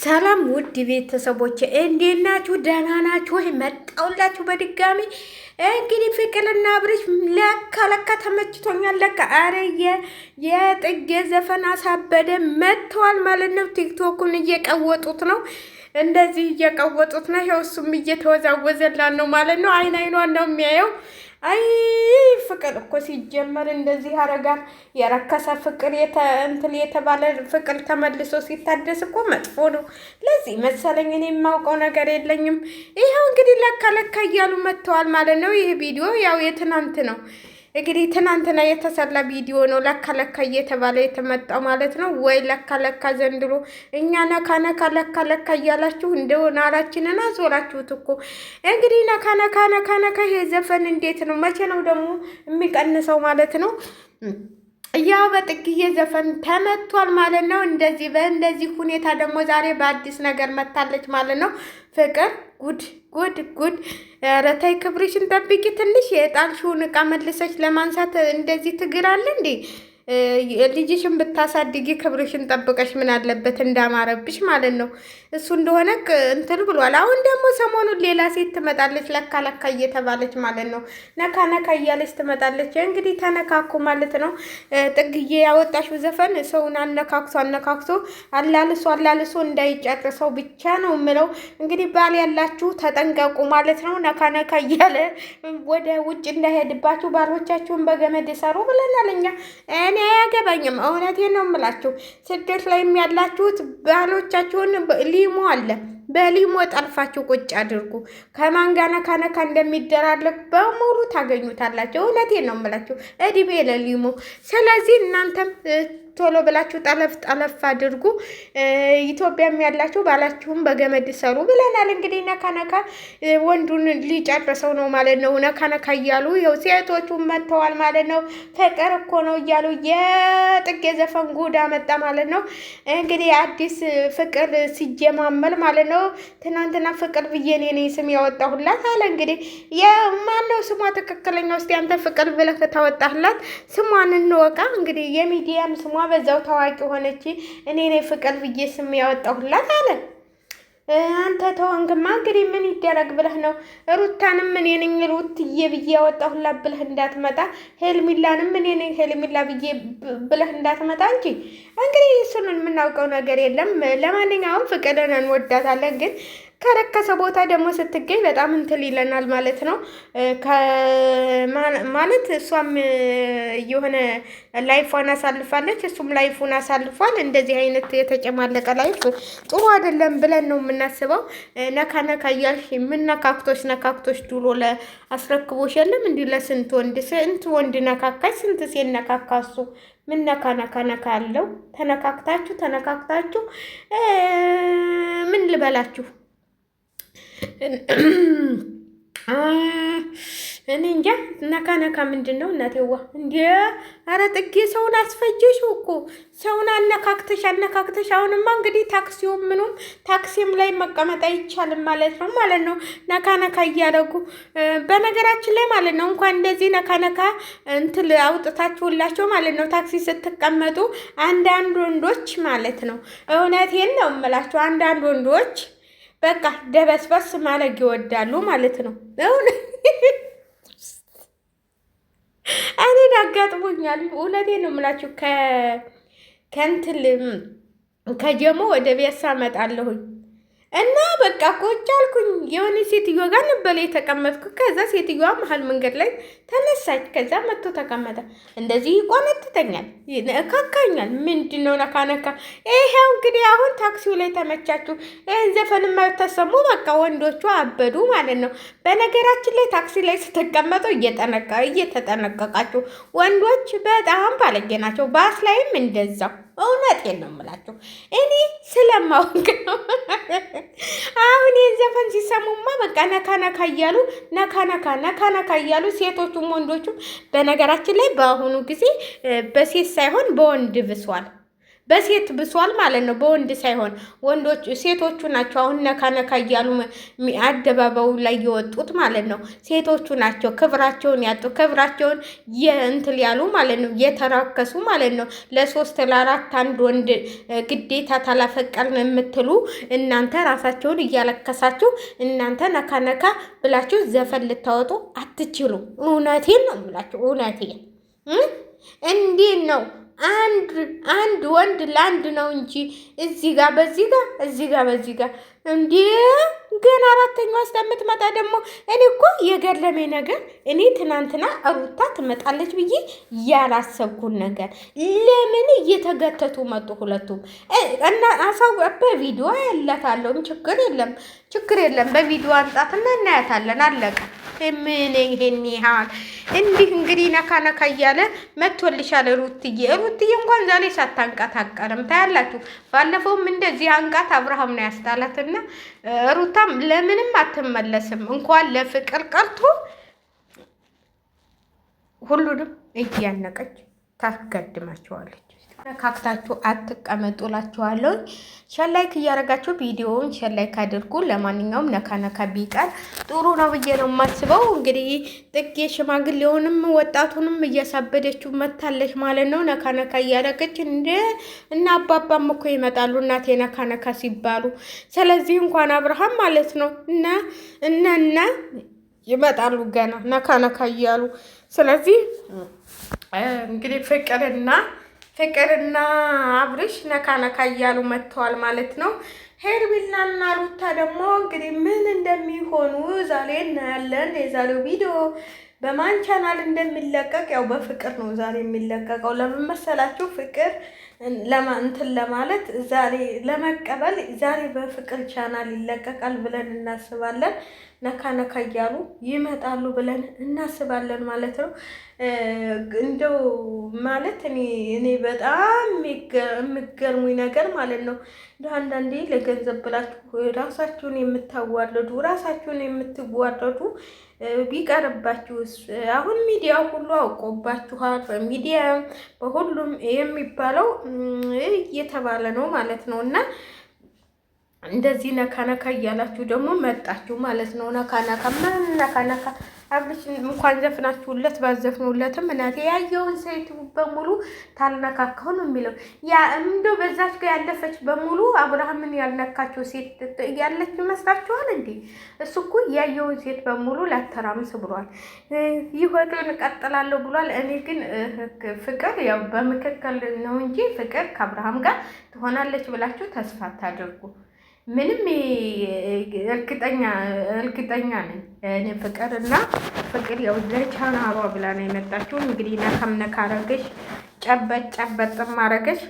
ሰላም ውድ ቤተሰቦች እንዴት ናችሁ? ደህና ናችሁ ወይ? መጣሁላችሁ በድጋሚ እንግዲህ ፍቅርና አብርሽ ለካ ተመችቶኛል። ለካ አረ የጥጌ ዘፈን አሳበደ መጥተዋል ማለት ነው። ቲክቶኩን እየቀወጡት ነው፣ እንደዚህ እየቀወጡት ነው። ይኸው እሱም እየተወዛወዘላን ነው ማለት ነው። አይኗን ነው የሚያየው። አይ ፍቅር እኮ ሲጀመር እንደዚህ ያደርጋል። የረከሰ ፍቅር እንትን የተባለ ፍቅር ተመልሶ ሲታደስ እኮ መጥፎ ነው። ለዚህ መሰለኝ እኔ የማውቀው ነገር የለኝም። ይኸው እንግዲህ ለካ እያሉ መጥተዋል ማለት ነው። ይህ ቪዲዮ ያው የትናንት ነው እንግዲህ ትናንትና የተሰራ ቪዲዮ ነው። ለካ እየተባለ የተመጣው ማለት ነው። ወይ ለካ ዘንድሮ እኛ ለካ እያላችሁ እንደሆነ አላችንን አዞራችሁት እኮ። እንግዲህ ነካ ይሄ ዘፈን እንዴት ነው? መቼ ነው ደግሞ የሚቀንሰው ማለት ነው? ያው በጥግዬ ዘፈን ተመቷል ማለት ነው። በእንደዚህ ሁኔታ ደግሞ ዛሬ በአዲስ ነገር መታለች ማለት ነው። ፍቅር ጉድ! ኧረ ተይ ክብርሽን ጠብቂ ትንሽ። የጣልሽውን ዕቃ መልሰች ለማንሳት እንደዚህ ትግራለ እንዴ? ልጅሽን ብታሳድጊ ክብርሽን ጠብቀሽ ምን አለበት እንዳማረብሽ ማለት ነው። እሱ እንደሆነ እንትን ብሏል። አሁን ደግሞ ሰሞኑን ሌላ ሴት ትመጣለች ለካ እየተባለች ማለት ነው። ነካ እያለች ትመጣለች። እንግዲህ ተነካኩ ማለት ነው። ጥግዬ ያወጣሽው ዘፈን ሰውን አነካክሶ አላልሶ እንዳይጨርሰው ብቻ ነው የምለው። እንግዲህ ባል ያላችሁ ተጠንቀቁ ማለት ነው። ነካ እያለ ወደ ውጭ እንዳይሄድባችሁ ባሎቻችሁን በገመድ ሰሩ ብለናል እኛ። እኔ አያገባኝም። እውነቴን ነው የምላችሁ። ስደት ላይም ያላችሁት ባሎቻችሁን ሊሞ አለ በሊሞ ጠልፋችሁ ቁጭ አድርጉ። ከማን ጋር ነካ እንደሚደራለቅ በሙሉ ታገኙታላችሁ። እውነቴን ነው የምላችሁ። እድሜ ለሊሞ። ስለዚህ እናንተም ቶሎ ብላችሁ ጠለፍ አድርጉ። ኢትዮጵያም ያላችሁ ባላችሁም በገመድ ሰሩ ብለናል። እንግዲህ ነካ ወንዱን ሊጨርሰው ነው ማለት ነው። ነካ እያሉ ይኸው ሴቶቹ መጥተዋል ማለት ነው። ፍቅር እኮ ነው እያሉ የጥጌ ዘፈን ጉዳ መጣ ማለት ነው። እንግዲህ አዲስ ፍቅር ሲጀማመል ማለት ነው። ትናንትና ፍቅር ብዬ እኔ ስም ያወጣሁላት አለ። እንግዲህ የማነው ስሟ ትክክለኛ? ውስጥ ያንተ ፍቅር ብለህ ታወጣህላት ስሟን እንወቃ። እንግዲህ የሚዲያም ስሟ በዛው ታዋቂ ሆነች። እኔ ፍቅር ብዬ ስም ያወጣሁላት አለ። አንተ ተወንግማ እንግዲህ ምን ይደረግ ብለህ ነው። ሩታንም እኔ ነኝ ሩትዬ ብዬ ያወጣሁላት ብለህ እንዳትመጣ፣ ሄልሚላንም እኔ ነኝ ሄልሚላ ብዬ ብለህ እንዳትመጣ እንጂ እንግዲህ እሱን የምናውቀው ነገር የለም። ለማንኛውም ፍቅርን እንወዳታለን ግን ከረከሰ ቦታ ደግሞ ስትገኝ በጣም እንትን ይለናል ማለት ነው። ማለት እሷም የሆነ ላይፏን አሳልፋለች፣ እሱም ላይፉን አሳልፏል። እንደዚህ አይነት የተጨማለቀ ላይፍ ጥሩ አይደለም ብለን ነው የምናስበው። ነካ እያልሽ ነካክቶች ድሮ ለአስረክቦሽ የለም እንዲህ ለስንት ወንድ ነካካች፣ ስንት ሴት ነካካሱ። ምን ነካ አለው? ተነካክታችሁ ምን ልበላችሁ? እኔ እንጃ። ነካ ምንድን ነው እናቴዋ? እንዴ አረ ጥጌ ሰውን አስፈጀሽው እኮ። ሰውን አነካክተሽ አሁንማ እንግዲህ ታክሲውም ምኑም ታክሲም ላይ መቀመጥ አይቻልም ማለት ነው። ነካ እያደረጉ በነገራችን ላይ ማለት ነው። እንኳን እንደዚህ ነካ እንትን አውጥታችሁላቸው ማለት ነው። ታክሲ ስትቀመጡ አንዳንድ ወንዶች ማለት ነው፣ እውነቴን ነው የምላቸው፣ አንዳንድ ወንዶች በቃ ደበስበስ ማለግ ይወዳሉ ማለት ነው። እኔን አጋጥሞኛል። እውነቴን ነው የምላችሁ። ከእንትን ከጀሞ ወደ ቤሳ እመጣለሁኝ እና በቃ ቁጭ አልኩኝ። የሆነ ሴትዮ ጋር ነበር የተቀመጥኩ። ከዛ ሴትዮዋ መሀል መንገድ ላይ ተነሳች። ከዛ መጥቶ ተቀመጠ። እንደዚህ ይቆነጥተኛል፣ እካካኛል። ምንድን ነው ነካ? ይሄው እንግዲህ አሁን ታክሲው ላይ ተመቻችሁ። ይህን ዘፈን የማይተሰሙ በቃ ወንዶቹ አበዱ ማለት ነው። በነገራችን ላይ ታክሲ ላይ ስትቀመጡ እየተጠነቀቃችሁ። ወንዶች በጣም ባለጌ ናቸው። ባስ ላይም እንደዛው። እውነቴን ነው የምላችሁ እኔ ስለማወቅ ነው። አሁን የዘፈን ሲሰሙማ በቃ ነካ እያሉ ነካ እያሉ ሴቶቹም ወንዶቹም። በነገራችን ላይ በአሁኑ ጊዜ በሴት ሳይሆን በወንድ ብሷል። በሴት ብሷል ማለት ነው፣ በወንድ ሳይሆን ወንዶች ሴቶቹ ናቸው አሁን ነካ ነካ እያሉ አደባባዩ ላይ የወጡት ማለት ነው። ሴቶቹ ናቸው ክብራቸውን ያጡ፣ ክብራቸውን የእንትል ያሉ ማለት ነው፣ የተራከሱ ማለት ነው። ለሶስት ለአራት አንድ ወንድ ግዴታ ታላፈቀርን የምትሉ እናንተ ራሳቸውን እያለከሳችሁ እናንተ ነካ ነካ ብላችሁ ዘፈን ልታወጡ አትችሉ። እውነቴን ነው የምላችሁ፣ እውነቴን እንዴት ነው አንድ ወንድ ለአንድ ነው እንጂ እዚህ ጋር በዚህ ጋር እዚህ ጋር በዚህ ጋር እንዴ ገና አራተኛዋ እስከምትመጣ ደግሞ እኔ እኮ የገረመኝ ነገር እኔ ትናንትና ሩታ ትመጣለች ብዬ ያላሰብኩን ነገር ለምን እየተገተቱ መጡ ሁለቱም እና አሳው በቪዲዮ ያላታለሁ ችግር የለም በቪዲዮ አንጣትና እናያታለን አለቀ ምን ይሄን ያህል እንዲህ እንግዲህ ነካ ነካ እያለ መጥቶልሻል ሩትዬ እንኳን ዛሬ ሳታንቃት ታያላችሁ ባለፈውም እንደዚህ አንቃት አብርሃም ነው ያስጣላትና ሩታም ለምንም አትመለስም እንኳን ለፍቅር ቀርቶ ሁሉንም እያነቀች ታስገድማቸዋለች። ነካክታችሁ አትቀመጡላችኋለሁ። ሸላይክ እያደረጋችሁ ቪዲዮውን ሸላይክ አድርጉ። ለማንኛውም ነካ ነካ ቢቀር ጥሩ ነው ብዬ ነው የማስበው። እንግዲህ ጥጌ ሽማግሌውንም ወጣቱንም እያሳበደችው መታለች ማለት ነው። ነካ ነካ እያደረገች እና አባባም እኮ ይመጣሉ እናቴ ነካ ነካ ሲባሉ። ስለዚህ እንኳን አብርሃም ማለት ነው እና ይመጣሉ ገና ነካ ነካ እያሉ። ስለዚህ እንግዲህ ፍቅርና አብርሽ ነካ ነካ እያሉ መጥተዋል ማለት ነው። ሄርሜላና ሩታ ደግሞ እንግዲህ ምን እንደሚሆኑ ዛሬ እናያለን። የዛሬው ቪዲዮ በማን ቻናል እንደሚለቀቅ ያው በፍቅር ነው ዛሬ የሚለቀቀው። ለምን መሰላችሁ? ፍቅር እንትን ለማለት ዛሬ ለመቀበል ዛሬ በፍቅር ቻናል ይለቀቃል ብለን እናስባለን። ነካ ነካ እያሉ ይመጣሉ ብለን እናስባለን ማለት ነው። እንደው ማለት እኔ በጣም የሚገርሙኝ ነገር ማለት ነው እንደ አንዳንዴ ለገንዘብ ብላችሁ ራሳችሁን የምትዋረዱ ቢቀርባችሁስ? አሁን ሚዲያ ሁሉ አውቆባችኋል። በሚዲያ በሁሉም የሚባለው እየተባለ ነው ማለት ነው። እና እንደዚህ ነካ ነካ እያላችሁ ደግሞ መጣችሁ ማለት ነው። ነካ ነካ አብርሽ እንኳን ዘፍናችሁለት ባዘፍኑለትም እናቴ ያየውን ሴት በሙሉ ታልነካካው ነው የሚለው። ያ እንደው በዛች ጋር ያለፈች በሙሉ አብርሃምን ያልነካቸው ሴት ያለች ይመስላችኋል እንዴ? እሱ እኮ ያየውን ሴት በሙሉ ላተራምስ ብሏል። ህይወቱን እቀጥላለሁ ብሏል። እኔ ግን ፍቅር ያው በምክክል ነው እንጂ ፍቅር ከአብርሃም ጋር ትሆናለች ብላችሁ ተስፋ አታድርጉ። ምንም እርግጠኛ ነኝ እኔ ፍቅር ያው ለቻናሏ ብላ ነው የመጣችው። እንግዲህ ነካም ነካ አረገሽ ጨበጥም አረገሽ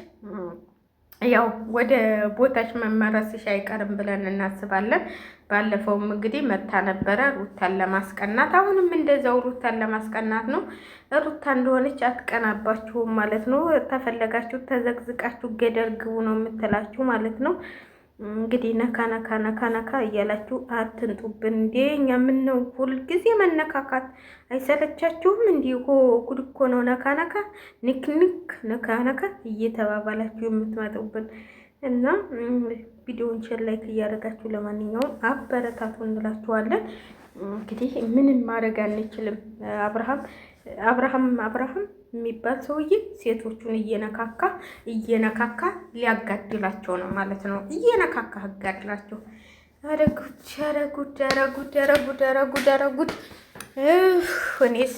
ያው ወደ ቦታች መመረስሽ አይቀርም ብለን እናስባለን። ባለፈውም እንግዲህ መታ ነበረ ሩታን ለማስቀናት፣ አሁንም እንደዛው ሩታን ለማስቀናት ነው። ሩታ እንደሆነች አትቀናባችሁም ማለት ነው። ተፈለጋችሁ ተዘግዝቃችሁ ገደል ግቡ ነው የምትላችሁ ማለት ነው። እንግዲህ ነካ እያላችሁ አትንጡብን እንዴ! እኛ ምን ነው ሁልጊዜ መነካካት አይሰለቻችሁም? እንዲህ ጉድ እኮ ነው። ነካ እየተባባላችሁ የምትመጡብን እና ቪዲዮውን ሼር ላይክ እያደረጋችሁ ለማንኛውም አበረታቱ እንላችኋለን። እንግዲህ ምንም ማድረግ አንችልም። አብርሃም የሚባል ሰውዬ ሴቶቹን እየነካካ ሊያጋድላቸው ነው ማለት ነው። እየነካካ አጋድላቸው። ኧረ ጉድ! እኔስ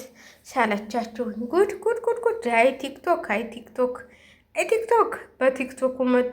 ሳለቻቸውኝ። ጉድ! አይ ቲክቶክ በቲክቶኩ መጡ።